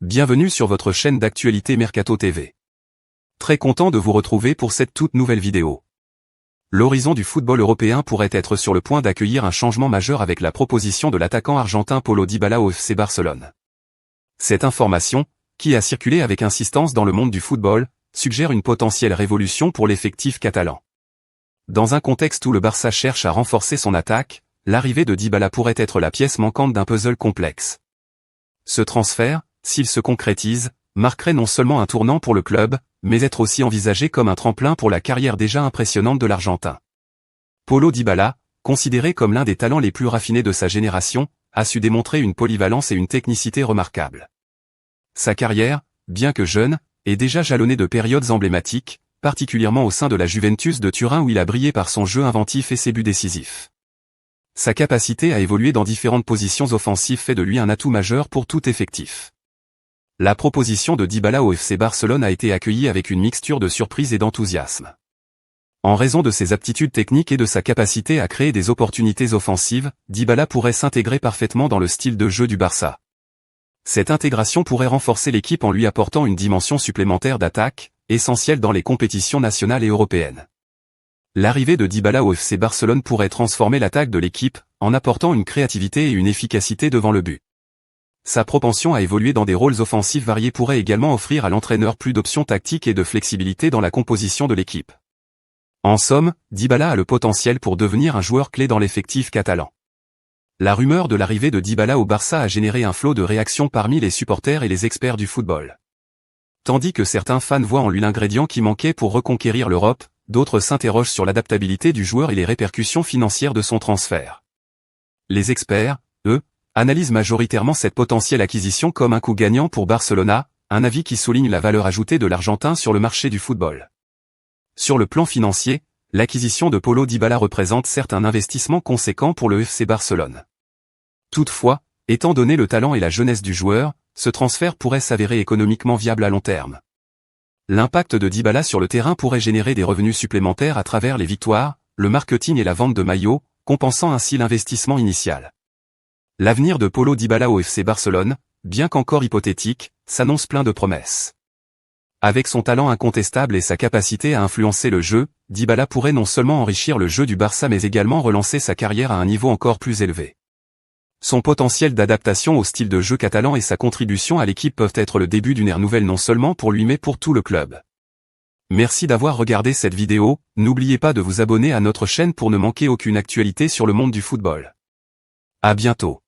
Bienvenue sur votre chaîne d'actualité Mercato TV. Très content de vous retrouver pour cette toute nouvelle vidéo. L'horizon du football européen pourrait être sur le point d'accueillir un changement majeur avec la proposition de l'attaquant argentin Paulo Dybala au FC Barcelone. Cette information, qui a circulé avec insistance dans le monde du football, suggère une potentielle révolution pour l'effectif catalan. Dans un contexte où le Barça cherche à renforcer son attaque, l'arrivée de Dybala pourrait être la pièce manquante d'un puzzle complexe. Ce transfert, s'il se concrétise, marquerait non seulement un tournant pour le club, mais être aussi envisagé comme un tremplin pour la carrière déjà impressionnante de l'Argentin. Paulo Dybala, considéré comme l'un des talents les plus raffinés de sa génération, a su démontrer une polyvalence et une technicité remarquables. Sa carrière, bien que jeune, est déjà jalonnée de périodes emblématiques, particulièrement au sein de la Juventus de Turin où il a brillé par son jeu inventif et ses buts décisifs. Sa capacité à évoluer dans différentes positions offensives fait de lui un atout majeur pour tout effectif. La proposition de Dybala au FC Barcelone a été accueillie avec une mixture de surprise et d'enthousiasme. En raison de ses aptitudes techniques et de sa capacité à créer des opportunités offensives, Dybala pourrait s'intégrer parfaitement dans le style de jeu du Barça. Cette intégration pourrait renforcer l'équipe en lui apportant une dimension supplémentaire d'attaque, essentielle dans les compétitions nationales et européennes. L'arrivée de Dybala au FC Barcelone pourrait transformer l'attaque de l'équipe, en apportant une créativité et une efficacité devant le but. Sa propension à évoluer dans des rôles offensifs variés pourrait également offrir à l'entraîneur plus d'options tactiques et de flexibilité dans la composition de l'équipe. En somme, Dybala a le potentiel pour devenir un joueur clé dans l'effectif catalan. La rumeur de l'arrivée de Dybala au Barça a généré un flot de réactions parmi les supporters et les experts du football. Tandis que certains fans voient en lui l'ingrédient qui manquait pour reconquérir l'Europe, d'autres s'interrogent sur l'adaptabilité du joueur et les répercussions financières de son transfert. Les experts, eux, analyse majoritairement cette potentielle acquisition comme un coup gagnant pour Barcelona, un avis qui souligne la valeur ajoutée de l'Argentin sur le marché du football. Sur le plan financier, l'acquisition de Paulo Dybala représente certes un investissement conséquent pour le FC Barcelone. Toutefois, étant donné le talent et la jeunesse du joueur, ce transfert pourrait s'avérer économiquement viable à long terme. L'impact de Dybala sur le terrain pourrait générer des revenus supplémentaires à travers les victoires, le marketing et la vente de maillots, compensant ainsi l'investissement initial. L'avenir de Paulo Dybala au FC Barcelone, bien qu'encore hypothétique, s'annonce plein de promesses. Avec son talent incontestable et sa capacité à influencer le jeu, Dybala pourrait non seulement enrichir le jeu du Barça mais également relancer sa carrière à un niveau encore plus élevé. Son potentiel d'adaptation au style de jeu catalan et sa contribution à l'équipe peuvent être le début d'une ère nouvelle non seulement pour lui mais pour tout le club. Merci d'avoir regardé cette vidéo, n'oubliez pas de vous abonner à notre chaîne pour ne manquer aucune actualité sur le monde du football. À bientôt.